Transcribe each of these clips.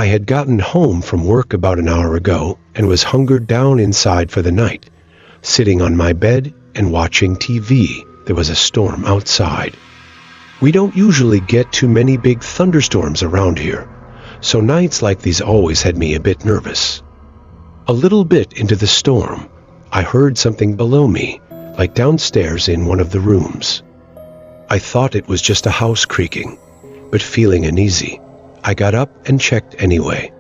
I had gotten home from work about an hour ago and was hunkered down inside for the night, sitting on my bed and watching TV. There was a storm outside. We don't usually get too many big thunderstorms around here, so nights like these always had me a bit nervous. A little bit into the storm, I heard something below me, like downstairs in one of the rooms. I thought it was just a house creaking, but feeling uneasy, I got up and checked anyway.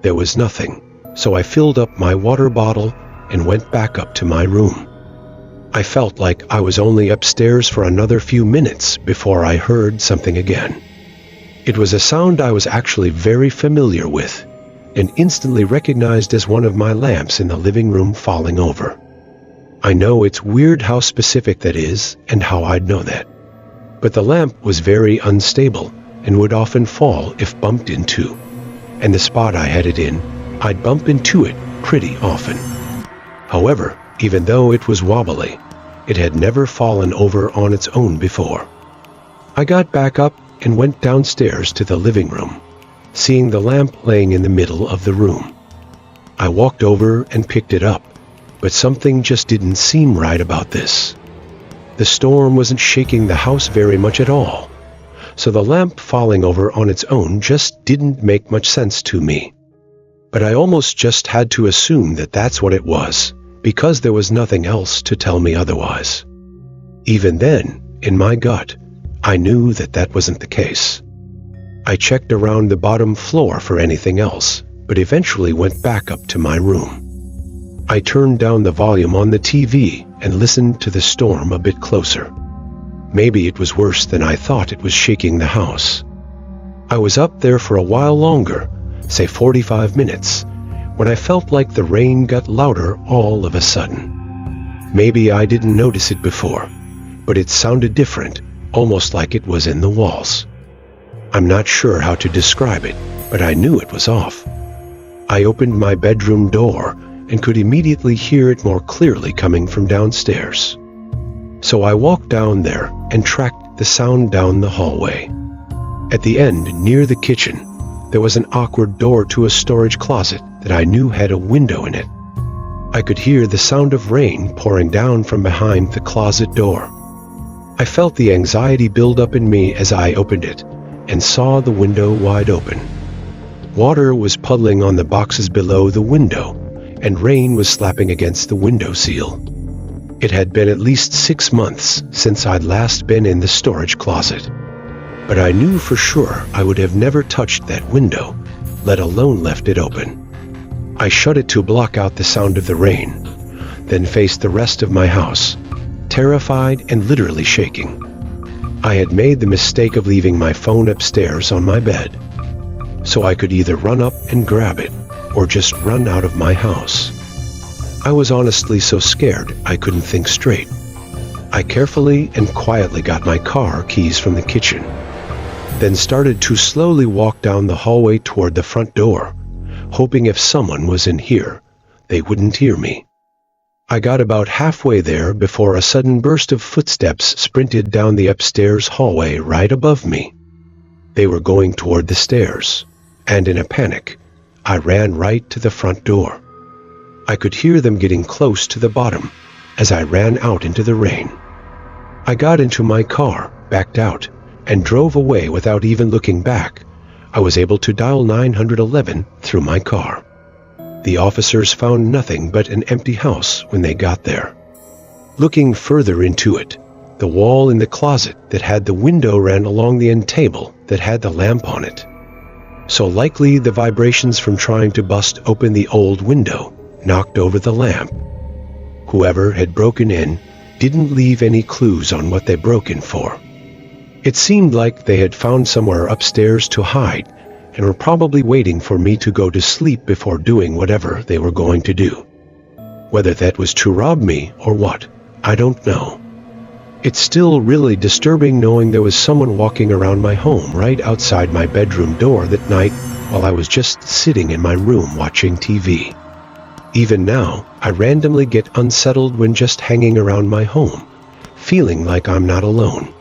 There was nothing, so I filled up my water bottle and went back up to my room. I felt like I was only upstairs for another few minutes before I heard something again. It was a sound I was actually very familiar with, and instantly recognized as one of my lamps in the living room falling over. I know it's weird how specific that is and how I'd know that. But the lamp was very unstable and would often fall if bumped into. And the spot I had it in, I'd bump into it pretty often. However, even though it was wobbly, it had never fallen over on its own before. I got back up and went downstairs to the living room, seeing the lamp laying in the middle of the room. I walked over and picked it up, but something just didn't seem right about this. The storm wasn't shaking the house very much at all, so the lamp falling over on its own just didn't make much sense to me. But I almost just had to assume that that's what it was, because there was nothing else to tell me otherwise. Even then, in my gut, I knew that that wasn't the case. I checked around the bottom floor for anything else, but eventually went back up to my room. I turned down the volume on the TV and listened to the storm a bit closer. Maybe it was worse than I thought it was shaking the house. I was up there for a while longer, say 45 minutes, when I felt like the rain got louder all of a sudden. Maybe I didn't notice it before, but it sounded different, almost like it was in the walls. I'm not sure how to describe it, but I knew it was off. I opened my bedroom door and could immediately hear it more clearly coming from downstairs. So I walked down there and tracked the sound down the hallway. At the end, near the kitchen, there was an awkward door to a storage closet that I knew had a window in it. I could hear the sound of rain pouring down from behind the closet door. I felt the anxiety build up in me as I opened it and saw the window wide open. Water was puddling on the boxes below the window, and rain was slapping against the window sill. It had been at least 6 months since I'd last been in the storage closet, but I knew for sure I would have never touched that window, let alone left it open. I shut it to block out the sound of the rain, then faced the rest of my house, terrified and literally shaking. I had made the mistake of leaving my phone upstairs on my bed, so I could either run up and grab it or just run out of my house. I was honestly so scared I couldn't think straight. I carefully and quietly got my car keys from the kitchen, then started to slowly walk down the hallway toward the front door, hoping if someone was in here, they wouldn't hear me. I got about halfway there before a sudden burst of footsteps sprinted down the upstairs hallway right above me. They were going toward the stairs, and in a panic, I ran right to the front door. I could hear them getting close to the bottom as I ran out into the rain. I got into my car, backed out, and drove away without even looking back. I was able to dial 911 through my car. The officers found nothing but an empty house when they got there. Looking further into it, the wall in the closet that had the window ran along the end table that had the lamp on it. So likely the vibrations from trying to bust open the old window knocked over the lamp. Whoever had broken in didn't leave any clues on what they broke in for. It seemed like they had found somewhere upstairs to hide and were probably waiting for me to go to sleep before doing whatever they were going to do. Whether that was to rob me or what, I don't know. It's still really disturbing knowing there was someone walking around my home right outside my bedroom door that night while I was just sitting in my room watching TV. Even now, I randomly get unsettled when just hanging around my home, feeling like I'm not alone.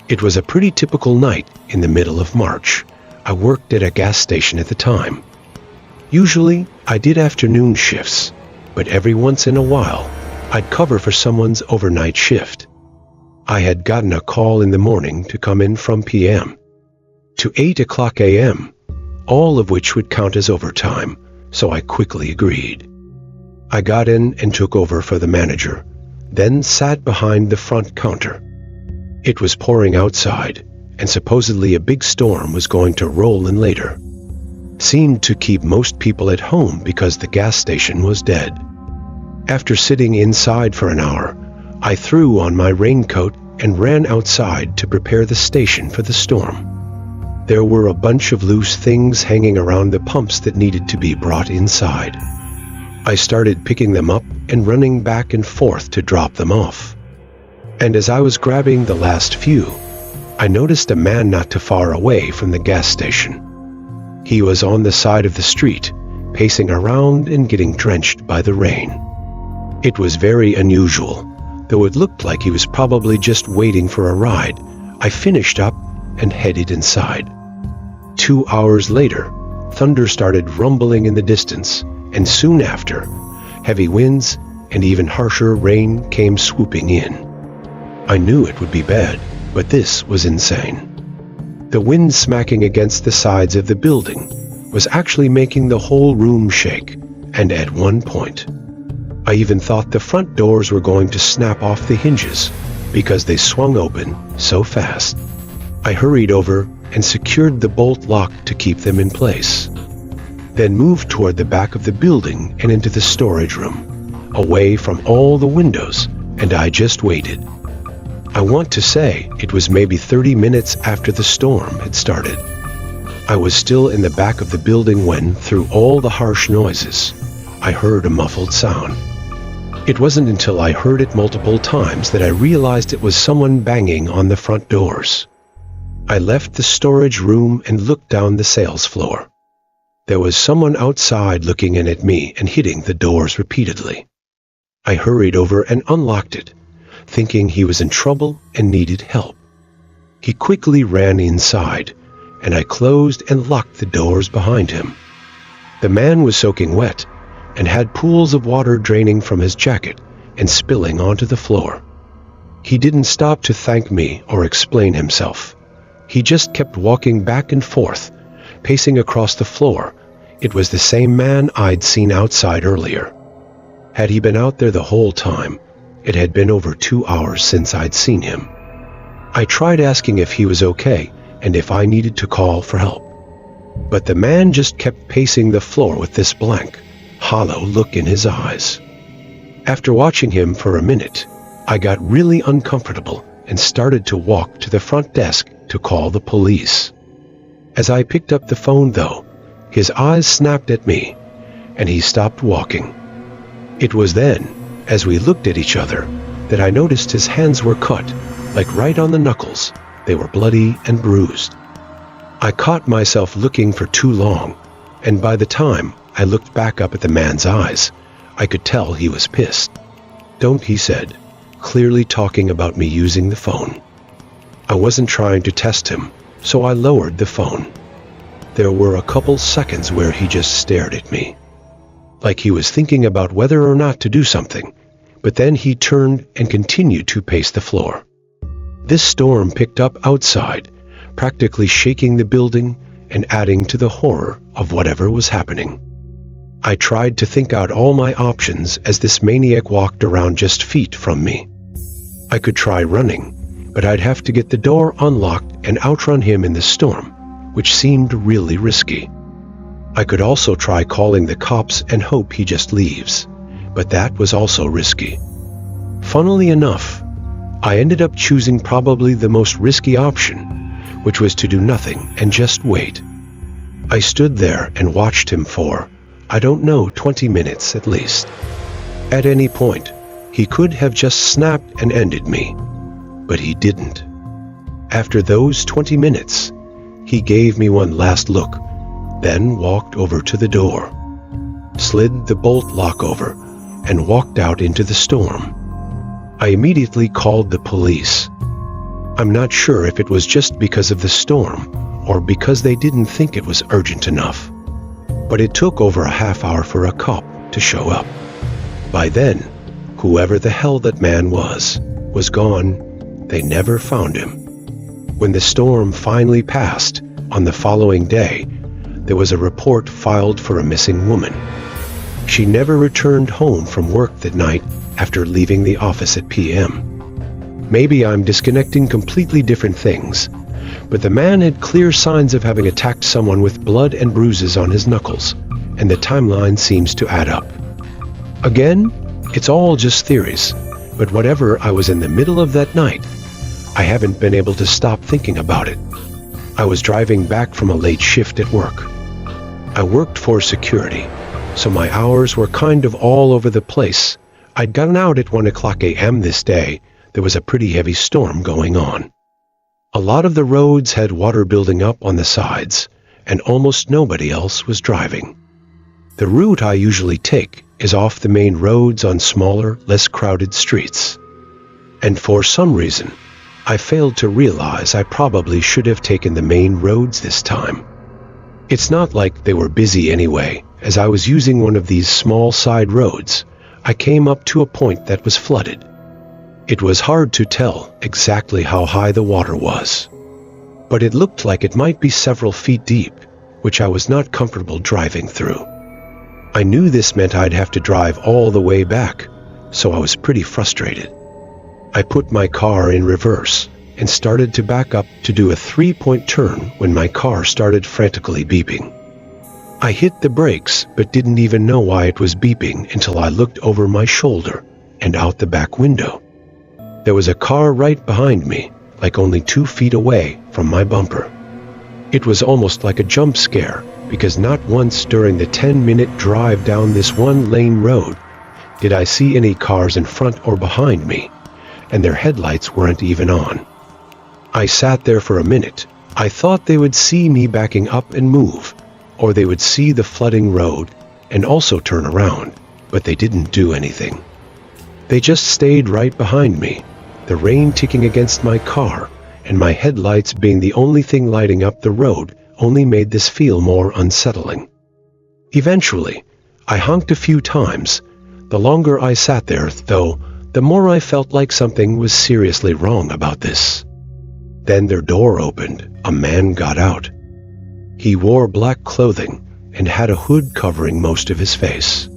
It was a pretty typical night in the middle of March, I worked at a gas station at the time. Usually, I did afternoon shifts, but every once in a while, I'd cover for someone's overnight shift. I had gotten a call in the morning to come in from p.m. to 8 o'clock a.m., all of which would count as overtime, so I quickly agreed. I got in and took over for the manager, then sat behind the front counter. It was pouring outside, and supposedly a big storm was going to roll in later. Seemed to keep most people at home because the gas station was dead. After sitting inside for an hour, I threw on my raincoat and ran outside to prepare the station for the storm. There were a bunch of loose things hanging around the pumps that needed to be brought inside. I started picking them up and running back and forth to drop them off. And as I was grabbing the last few, I noticed a man not too far away from the gas station. He was on the side of the street, pacing around and getting drenched by the rain. It was very unusual, though it looked like he was probably just waiting for a ride. I finished up and headed inside. 2 hours later, thunder started rumbling in the distance, and soon after, heavy winds and even harsher rain came swooping in. I knew it would be bad, but this was insane. The wind smacking against the sides of the building was actually making the whole room shake, and at one point, I even thought the front doors were going to snap off the hinges because they swung open so fast. I hurried over and secured the bolt lock to keep them in place, then moved toward the back of the building and into the storage room, away from all the windows, and I just waited. I want to say it was maybe 30 minutes after the storm had started. I was still in the back of the building when, through all the harsh noises, I heard a muffled sound. It wasn't until I heard it multiple times that I realized it was someone banging on the front doors. I left the storage room and looked down the sales floor. There was someone outside looking in at me and hitting the doors repeatedly. I hurried over and unlocked it, thinking he was in trouble and needed help. He quickly ran inside, and I closed and locked the doors behind him. The man was soaking wet and had pools of water draining from his jacket and spilling onto the floor. He didn't stop to thank me or explain himself. He just kept walking back and forth, pacing across the floor. It was the same man I'd seen outside earlier. Had he been out there the whole time? It had been over 2 hours since I'd seen him. I tried asking if he was okay and if I needed to call for help. But the man just kept pacing the floor with this blank, hollow look in his eyes. After watching him for a minute, I got really uncomfortable and started to walk to the front desk to call the police. As I picked up the phone, though, his eyes snapped at me, and he stopped walking. It was then, as we looked at each other, that I noticed his hands were cut, like right on the knuckles. They were bloody and bruised. I caught myself looking for too long, and by the time I looked back up at the man's eyes, I could tell he was pissed. "Don't," he said, clearly talking about me using the phone. I wasn't trying to test him, so I lowered the phone. There were a couple seconds where he just stared at me, like he was thinking about whether or not to do something, but then he turned and continued to pace the floor. This storm picked up outside, practically shaking the building and adding to the horror of whatever was happening. I tried to think out all my options as this maniac walked around just feet from me. I could try running, but I'd have to get the door unlocked and outrun him in the storm, which seemed really risky. I could also try calling the cops and hope he just leaves, but that was also risky. Funnily enough, I ended up choosing probably the most risky option, which was to do nothing and just wait. I stood there and watched him for, I don't know, 20 minutes at least. At any point, he could have just snapped and ended me, but he didn't. After those 20 minutes, he gave me one last look, then walked over to the door, slid the bolt lock over, and walked out into the storm. I immediately called the police. I'm not sure if it was just because of the storm or because they didn't think it was urgent enough. But it took over a half hour for a cop to show up. By then, whoever the hell that man was gone. They never found him. When the storm finally passed, on the following day, there was a report filed for a missing woman. She never returned home from work that night after leaving the office at p.m. Maybe I'm disconnecting completely different things, but the man had clear signs of having attacked someone with blood and bruises on his knuckles, and the timeline seems to add up. Again, it's all just theories, but whatever I was in the middle of that night, I haven't been able to stop thinking about it. I was driving back from a late shift at work. I worked for security, so my hours were kind of all over the place. I'd gotten out at 1:00 a.m. this day. There was a pretty heavy storm going on. A lot of the roads had water building up on the sides, and almost nobody else was driving. The route I usually take is off the main roads on smaller, less crowded streets. And for some reason, I failed to realize I probably should have taken the main roads this time. It's not like they were busy anyway. As I was using one of these small side roads, I came up to a point that was flooded. It was hard to tell exactly how high the water was, but it looked like it might be several feet deep, which I was not comfortable driving through. I knew this meant I'd have to drive all the way back, so I was pretty frustrated. I put my car in reverse and started to back up to do a 3-point turn when my car started frantically beeping. I hit the brakes but didn't even know why it was beeping until I looked over my shoulder and out the back window. There was a car right behind me, like only 2 feet away from my bumper. It was almost like a jump scare, because not once during the 10-minute drive down this one-lane road did I see any cars in front or behind me, and their headlights weren't even on. I sat there for a minute. I thought they would see me backing up and move, or they would see the flooding road and also turn around, but they didn't do anything. They just stayed right behind me, the rain ticking against my car, and my headlights being the only thing lighting up the road only made this feel more unsettling. Eventually, I honked a few times. The longer I sat there, though, the more I felt like something was seriously wrong about this. Then their door opened. A man got out. He wore black clothing and had a hood covering most of his face.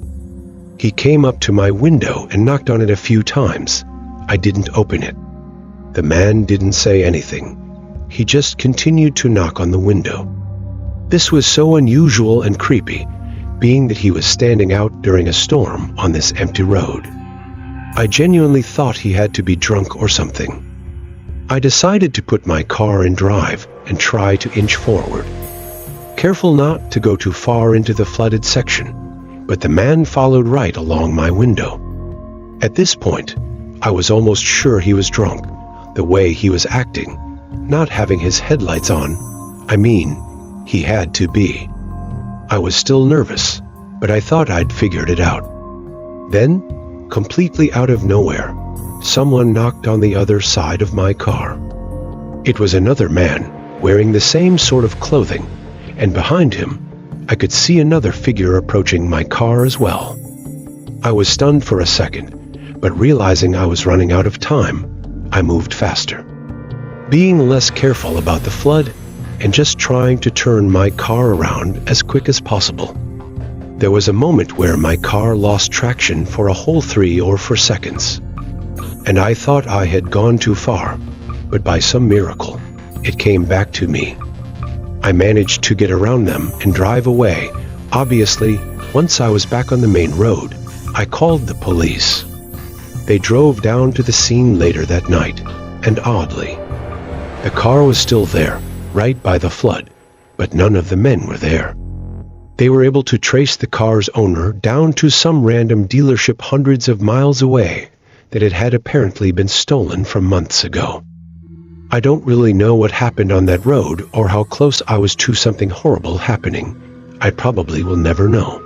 He came up to my window and knocked on it a few times. I didn't open it. The man didn't say anything. He just continued to knock on the window. This was so unusual and creepy, being that he was standing out during a storm on this empty road. I genuinely thought he had to be drunk or something. I decided to put my car in drive and try to inch forward, careful not to go too far into the flooded section, but the man followed right along my window. At this point, I was almost sure he was drunk, the way he was acting, not having his headlights on. I mean, he had to be. I was still nervous, but I thought I'd figured it out. Then, completely out of nowhere, someone knocked on the other side of my car. It was another man, wearing the same sort of clothing, and behind him, I could see another figure approaching my car as well. I was stunned for a second, but realizing I was running out of time, I moved faster, being less careful about the flood and just trying to turn my car around as quick as possible. There was a moment where my car lost traction for a whole 3 or 4 seconds, and I thought I had gone too far, but by some miracle, it came back to me. I managed to get around them and drive away. Obviously, once I was back on the main road, I called the police. They drove down to the scene later that night, and oddly, the car was still there, right by the flood, but none of the men were there. They were able to trace the car's owner down to some random dealership hundreds of miles away that it had apparently been stolen from months ago. I don't really know what happened on that road or how close I was to something horrible happening. I probably will never know.